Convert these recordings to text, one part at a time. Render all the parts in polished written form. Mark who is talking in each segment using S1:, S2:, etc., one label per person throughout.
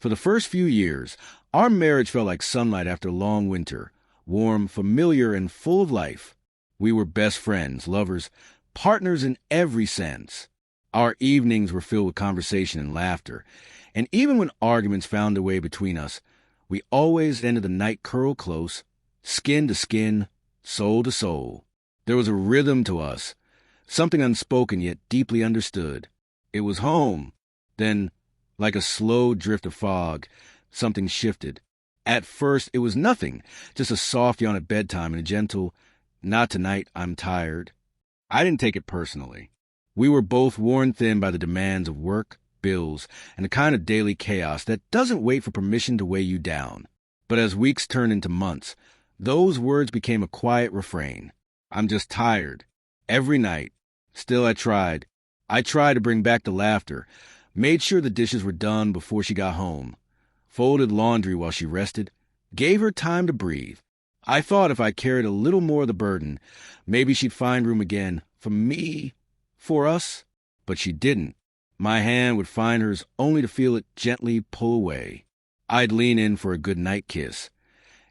S1: For the first few years, our marriage felt like sunlight after a long winter, warm, familiar, and full of life. We were best friends, lovers, partners in every sense. Our evenings were filled with conversation and laughter, and even when arguments found their way between us, we always ended the night curled close, skin to skin, soul to soul. There was a rhythm to us, something unspoken yet deeply understood. It was home. Then, like a slow drift of fog, something shifted. At first, it was nothing, just a soft yawn at bedtime and a gentle, "Not tonight, I'm tired." I didn't take it personally. We were both worn thin by the demands of work, bills, and the kind of daily chaos that doesn't wait for permission to weigh you down. But as weeks turned into months, those words became a quiet refrain. "I'm just tired." Every night. Still, I tried. I tried to bring back the laughter, made sure the dishes were done before she got home, folded laundry while she rested, gave her time to breathe. I thought if I carried a little more of the burden, maybe she'd find room again for me, for us. But she didn't. My hand would find hers only to feel it gently pull away. I'd lean in for a good night kiss,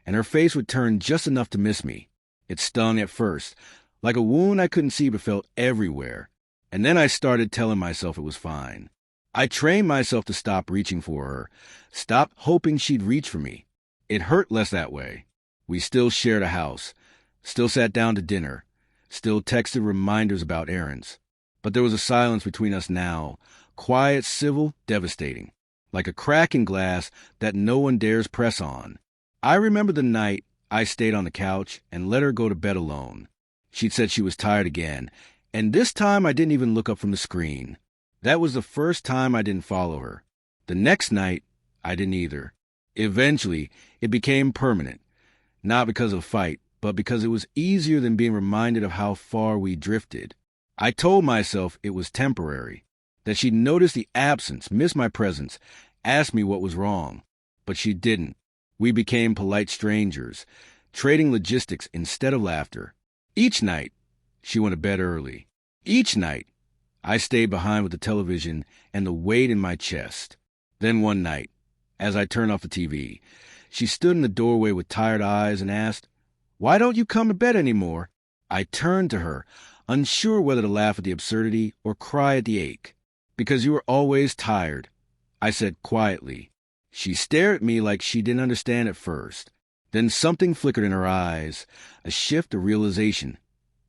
S1: and her face would turn just enough to miss me. It stung at first, like a wound I couldn't see but felt everywhere. And then I started telling myself it was fine. I trained myself to stop reaching for her, stop hoping she'd reach for me. It hurt less that way. We still shared a house, still sat down to dinner, still texted reminders about errands. But there was a silence between us now, quiet, civil, devastating, like a crack in glass that no one dares press on. I remember the night I stayed on the couch and let her go to bed alone. She'd said she was tired again, and this time I didn't even look up from the screen. That was the first time I didn't follow her. The next night, I didn't either. Eventually, it became permanent, not because of a fight, but because it was easier than being reminded of how far we drifted. I told myself it was temporary, that she'd notice the absence, miss my presence, ask me what was wrong. But she didn't. We became polite strangers, trading logistics instead of laughter. Each night, she went to bed early. Each night, I stayed behind with the television and the weight in my chest. Then one night, as I turned off the TV, she stood in the doorway with tired eyes and asked, "Why don't you come to bed anymore?" I turned to her, unsure whether to laugh at the absurdity or cry at the ache. "Because you were always tired," I said quietly. She stared at me like she didn't understand at first. Then something flickered in her eyes, a shift of realization,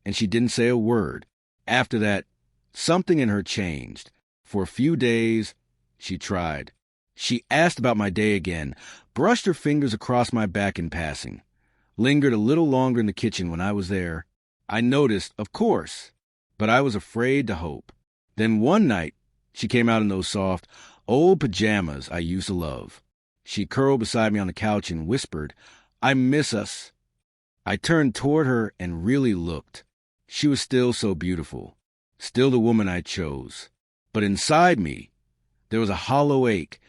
S1: and she didn't say a word. After that, something in her changed. For a few days, she tried. She asked about my day again, brushed her fingers across my back in passing, lingered a little longer in the kitchen when I was there. I noticed, of course, but I was afraid to hope. Then one night, she came out in those soft, old pajamas I used to love. She curled beside me on the couch and whispered, "I miss us." I turned toward her and really looked. She was still so beautiful, still the woman I chose. But inside me, there was a hollow ache,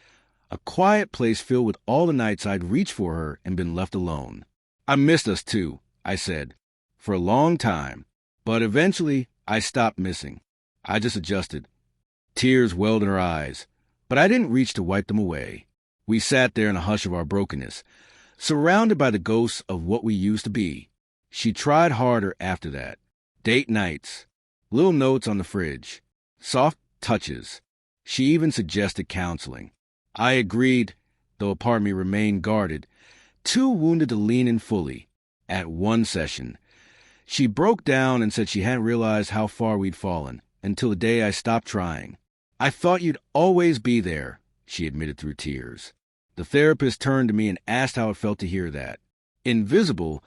S1: a quiet place filled with all the nights I'd reached for her and been left alone. "I missed us too," I said, "for a long time. But eventually, I stopped missing. I just adjusted." Tears welled in her eyes, but I didn't reach to wipe them away. We sat there in the hush of our brokenness, surrounded by the ghosts of what we used to be. She tried harder after that. Date nights, little notes on the fridge, soft touches. She even suggested counseling. I agreed, though a part of me remained guarded, too wounded to lean in fully. At one session, she broke down and said she hadn't realized how far we'd fallen until the day I stopped trying. "I thought you'd always be there," she admitted through tears. The therapist turned to me and asked how it felt to hear that. Invisible,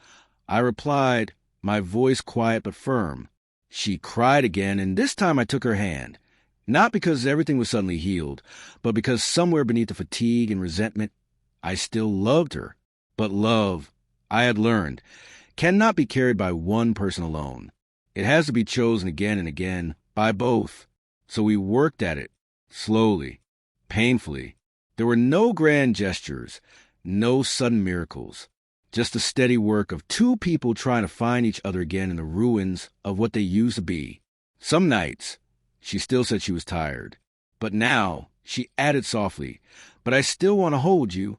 S1: I replied, my voice quiet but firm. She cried again, and this time I took her hand. Not because everything was suddenly healed, but because somewhere beneath the fatigue and resentment, I still loved her. But love, I had learned, cannot be carried by one person alone. It has to be chosen again and again by both. So we worked at it, slowly, painfully. There were no grand gestures, no sudden miracles, just the steady work of two people trying to find each other again in the ruins of what they used to be. Some nights, she still said she was tired, But now, she added softly, but I still want to hold you.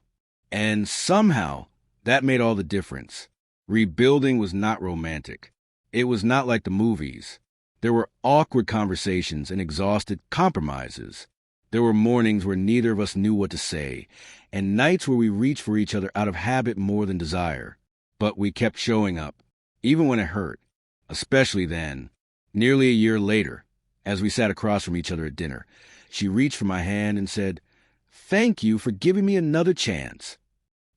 S1: And somehow, that made all the difference. Rebuilding was not romantic. It was not like the movies. There were awkward conversations and exhausted compromises. There were mornings where neither of us knew what to say, and nights where we reached for each other out of habit more than desire. But we kept showing up, even when it hurt, especially then. Nearly a year later, as we sat across from each other at dinner, she reached for my hand and said, "Thank you for giving me another chance."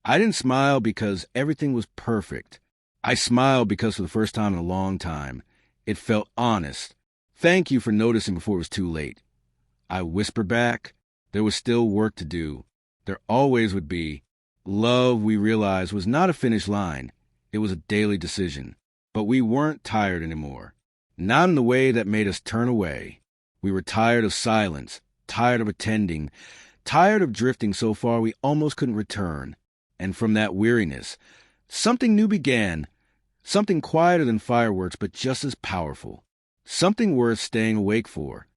S1: I didn't smile because everything was perfect. I smiled because for the first time in a long time, it felt honest. "Thank you for noticing before it was too late." I whispered back, there was still work to do. There always would be. Love, we realized, was not a finish line. It was a daily decision. But we weren't tired anymore. Not in the way that made us turn away. We were tired of silence, tired of pretending, tired of drifting so far we almost couldn't return. And from that weariness, something new began. Something quieter than fireworks, but just as powerful. Something worth staying awake for.